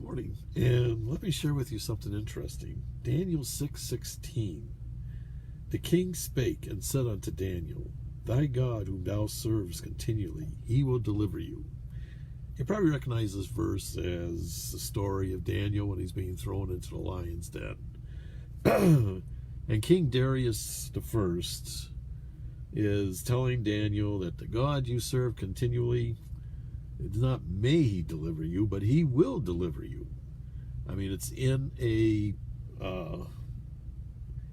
Morning, and let me share with you something interesting. Daniel 6:16. The king spake and said unto Daniel, Thy God whom thou servest continually, he will deliver you. You probably recognize this verse as the story of Daniel when he's being thrown into the lion's den. And King Darius the first is telling Daniel that the God you serve continually, it's not may he deliver you, but he will deliver you. I mean, it's in a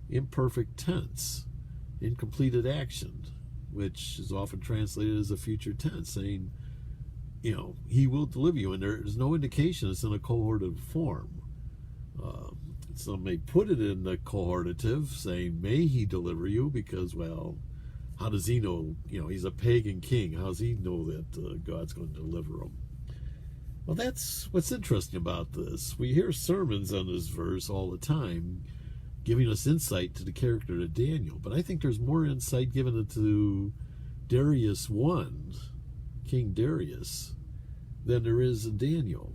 imperfect tense, incompleted action, which is often translated as a future tense, saying, he will deliver you. And there's no indication it's in a cohortative form. Some may put it in the cohortative, saying, may he deliver you, because, well, how does he know? He's a pagan king. How does he know that God's going to deliver him? Well, that's what's interesting about this. We hear sermons on this verse all the time, giving us insight to the character of Daniel. But I think there's more insight given to Darius I, King Darius, than there is in Daniel.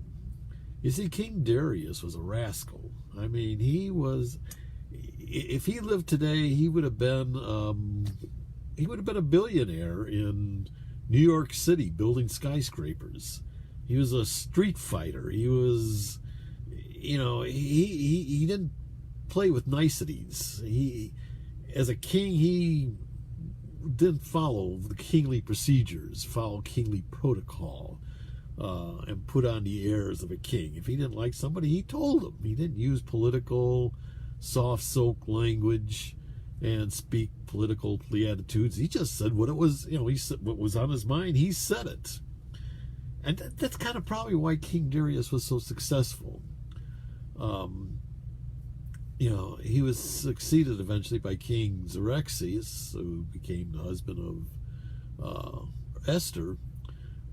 You see, King Darius was a rascal. I mean, if he lived today, he would have been a billionaire in New York City building skyscrapers. He was a street fighter. He was, he didn't play with niceties. As a king, he didn't follow the kingly procedures, follow kingly protocol, and put on the airs of a king. If he didn't like somebody, he told them. He didn't use political, soft soak language and speak political platitudes. He just said what it was, he said what was on his mind. He said it. And that's kind of probably why King Darius was so successful. He was succeeded eventually by King Xerxes, who became the husband of Esther.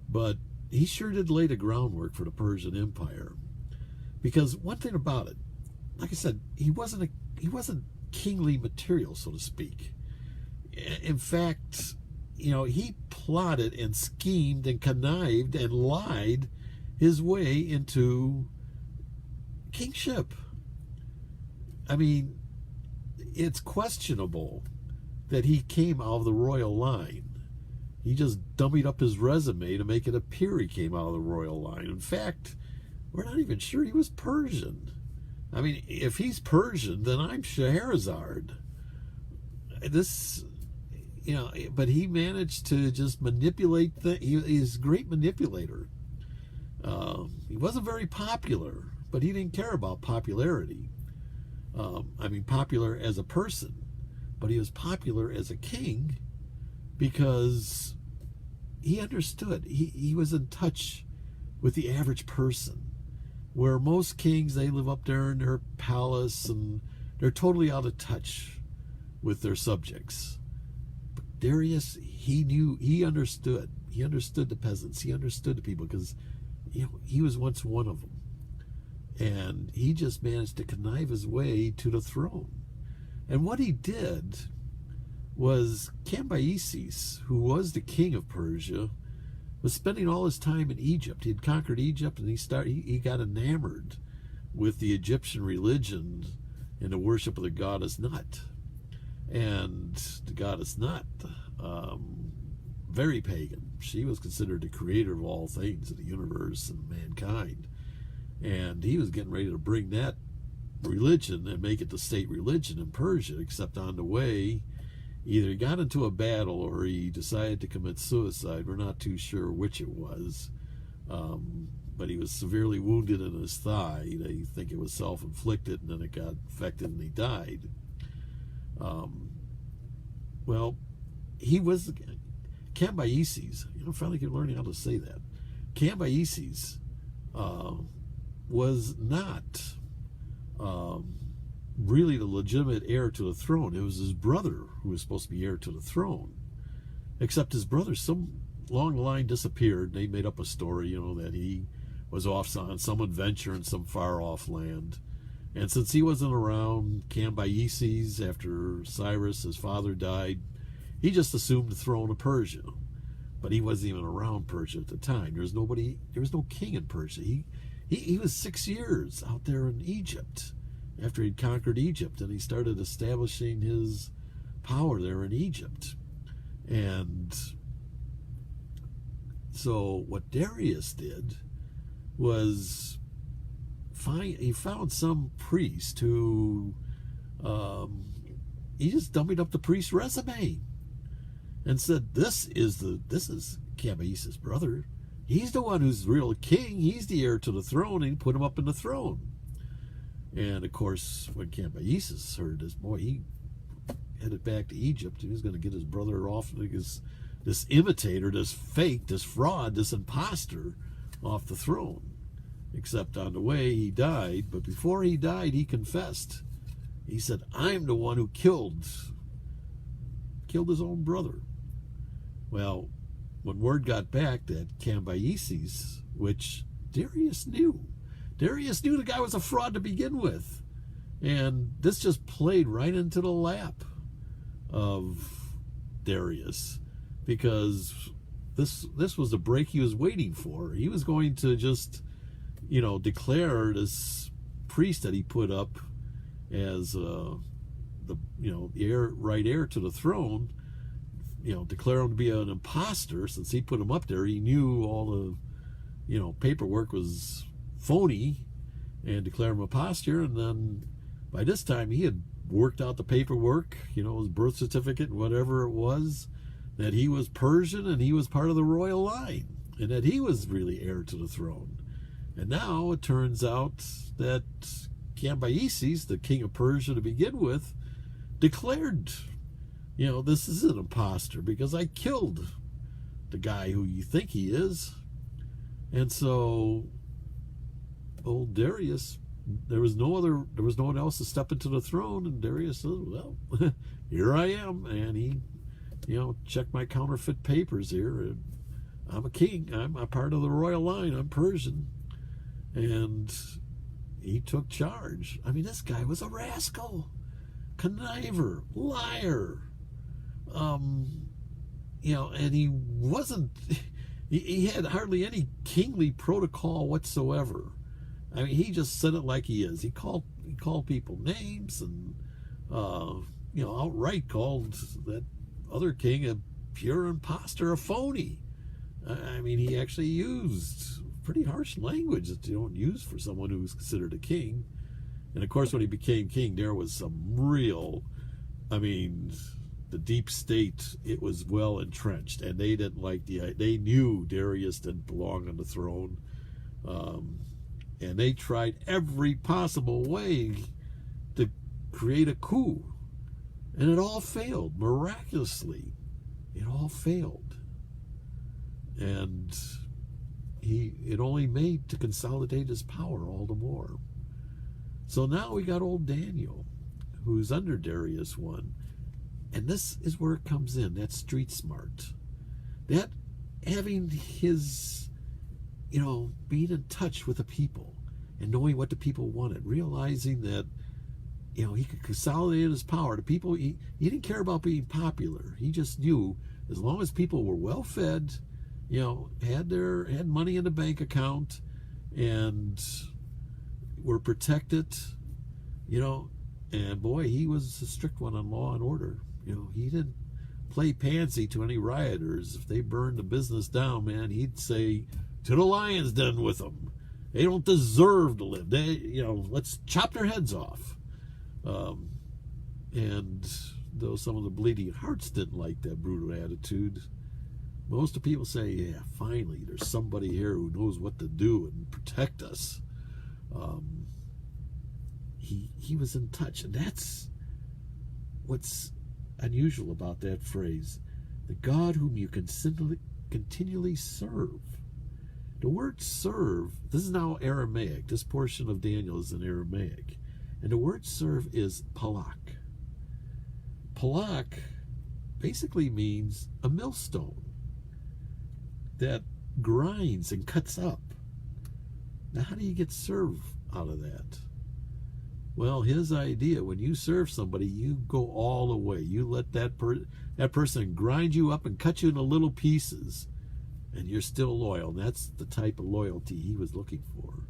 But he sure did lay the groundwork for the Persian Empire. Because one thing about it, like I said, he wasn't kingly material, so to speak. In fact, he plotted and schemed and connived and lied his way into kingship. I mean, it's questionable that he came out of the royal line. He just dummied up his resume to make it appear he came out of the royal line. In fact, we're not even sure he was Persian. I mean, if he's Persian, then I'm Scheherazade. But he managed to just manipulate things. He's a great manipulator. He wasn't very popular, but he didn't care about popularity. Popular as a person, but he was popular as a king because he understood. He was in touch with the average person. Where most kings, they live up there in their palace and they're totally out of touch with their subjects. But Darius, he understood. He understood the peasants. He understood the people because, he was once one of them. And he just managed to connive his way to the throne. And what he did was Cambyses, who was the king of Persia, was spending all his time in Egypt. He had conquered Egypt, and he got enamored with the Egyptian religion and the worship of the goddess Nut. And the goddess Nut, very pagan. She was considered the creator of all things, of the universe and mankind. And he was getting ready to bring that religion and make it the state religion in Persia, except on the way, either he got into a battle or he decided to commit suicide. We're not too sure which it was. But he was severely wounded in his thigh. They think it was self-inflicted, and then it got infected and he died. He was Cambyses. Finally learning how to say that. Cambyses was not really the legitimate heir to the throne. It was his brother who was supposed to be heir to the throne. Except his brother, some along the line, disappeared. They made up a story, that he was off on some adventure in some far-off land. And since he wasn't around, Cambyses, after Cyrus, his father, died, he just assumed the throne of Persia. But he wasn't even around Persia at the time. There was no king in Persia. He was 6 years out there in Egypt after he'd conquered Egypt, and he started establishing his power there in Egypt. And so what Darius did was he found some priest who he just dummied up the priest's resume and said, this is Cambyses' brother. He's the one who's real king. He's the heir to the throne, and he put him up in the throne. And of course, when Cambyses heard this, boy, he headed back to Egypt. He was going to get his brother off, this imitator, this fake, this fraud, this imposter off the throne. Except on the way he died, but before he died, he confessed. He said, I'm the one who killed his own brother. Well, when word got back that Cambyses, which Darius knew the guy was a fraud to begin with. And this just played right into the lap of Darius, because this was the break he was waiting for. He was going to just, declare this priest that he put up as the right heir to the throne, declare him to be an imposter. Since he put him up there, he knew all the paperwork was phony, and declare him a imposter. And then by this time he had worked out the paperwork, his birth certificate, whatever it was, that he was Persian and he was part of the royal line, and that he was really heir to the throne. And now it turns out that Cambyses, the king of Persia to begin with, declared, this is an imposter because I killed the guy who you think he is. And so old Darius, there was no one else to step into the throne, and Darius said, well, here I am. And he, checked my counterfeit papers here, and I'm a king. I'm a part of the royal line. I'm Persian. And he took charge. I mean, this guy was a rascal, conniver, liar. And he wasn't, he had hardly any kingly protocol whatsoever. I mean, he just said it like he is. He called people names, and outright called that other king a pure imposter, a phony. I mean, he actually used pretty harsh language that you don't use for someone who's considered a king. And of course, when he became king, there was some real, the deep state, it was well entrenched, and they didn't like they knew Darius didn't belong on the throne. And they tried every possible way to create a coup. And it all failed, miraculously. It all failed. And it only made to consolidate his power all the more. So now we got old Daniel, who's under Darius I. And this is where it comes in, that street smart. That having his, being in touch with the people and knowing what the people wanted, realizing that, he could consolidate his power. The people, he didn't care about being popular. He just knew as long as people were well fed, had money in the bank account, and were protected, and boy, he was a strict one on law and order. He didn't play pansy to any rioters. If they burned the business down, man, he'd say, to the lion's den with them. They don't deserve to live. Let's chop their heads off. And though some of the bleeding hearts didn't like that brutal attitude, most of the people say, yeah, finally, there's somebody here who knows what to do and protect us. He was in touch, and that's what's unusual about that phrase, the God whom you continually serve. The word serve, this is now Aramaic. This portion of Daniel is in Aramaic. And the word serve is palak. Palak basically means a millstone that grinds and cuts up. Now, how do you get serve out of that? Well, his idea, when you serve somebody, you go all the way. You let that person grind you up and cut you into little pieces, and you're still loyal. And that's the type of loyalty he was looking for.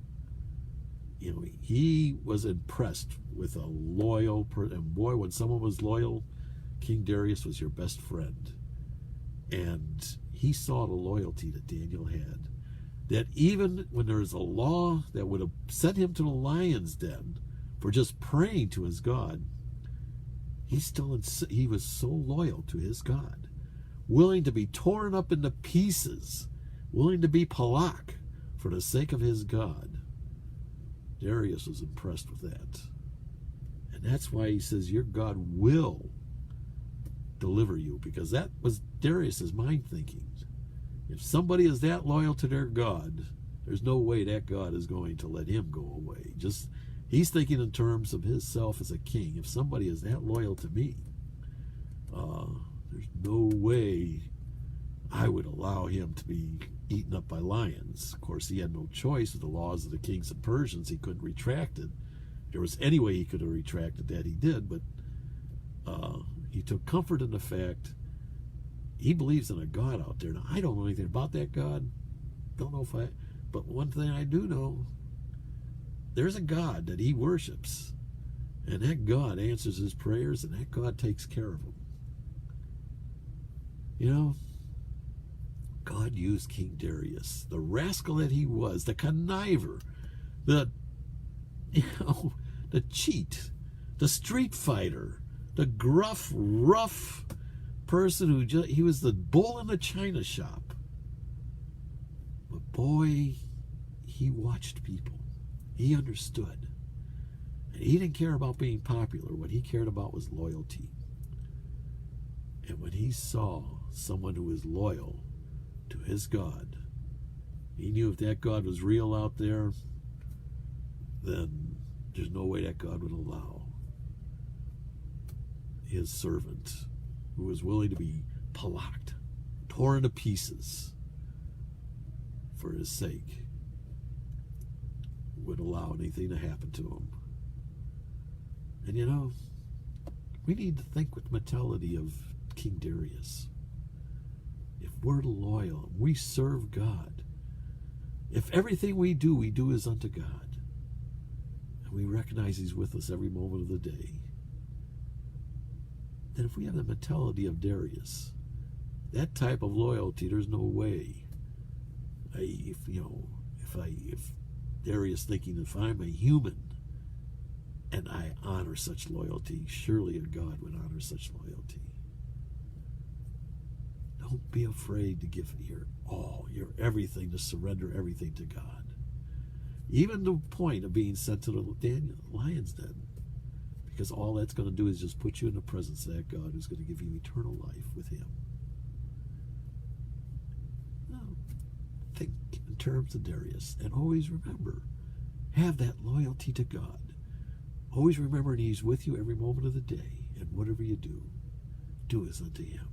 He was impressed with a loyal person. And boy, when someone was loyal, King Darius was your best friend. And he saw the loyalty that Daniel had. That even when there was a law that would have sent him to the lion's den for just praying to his God, he was so loyal to his God, willing to be torn up into pieces, willing to be palak for the sake of his God. Darius was impressed with that. And that's why he says, your God will deliver you, because that was Darius's mind thinking. If somebody is that loyal to their God, there's no way that God is going to let him go away. He's thinking in terms of himself as a king. If somebody is that loyal to me, there's no way I would allow him to be eaten up by lions. Of course, he had no choice with the laws of the kings and Persians. He couldn't retract it. If there was any way he could have retracted that, he did, but he took comfort in the fact he believes in a God out there. Now, I don't know anything about that God. Don't know but one thing I do know, there's a God that he worships, and that God answers his prayers, and that God takes care of him. You know, God used King Darius, the rascal that he was, the conniver, the cheat, the street fighter, the gruff, rough person he was the bull in the china shop. But boy, he watched people. He understood. And he didn't care about being popular. What he cared about was loyalty. And when he saw someone who was loyal to his God, he knew if that God was real out there, then there's no way that God would allow his servant, who was willing to be palaked, torn to pieces for his sake, would allow anything to happen to him. And you know, we need to think with the mentality of King Darius. If we're loyal, we serve God. If everything we do is unto God, and we recognize he's with us every moment of the day, then if we have the mentality of Darius, that type of loyalty, there's no way. If Darius thinking, if I'm a human and I honor such loyalty, surely a God would honor such loyalty. Don't be afraid to give your all, your everything, to surrender everything to God. Even to the point of being sent to the lion's den. Because all that's going to do is just put you in the presence of that God who's going to give you eternal life with him. Now, think in terms of Darius. And always remember, have that loyalty to God. Always remember he's with you every moment of the day. And whatever you do, do as unto him.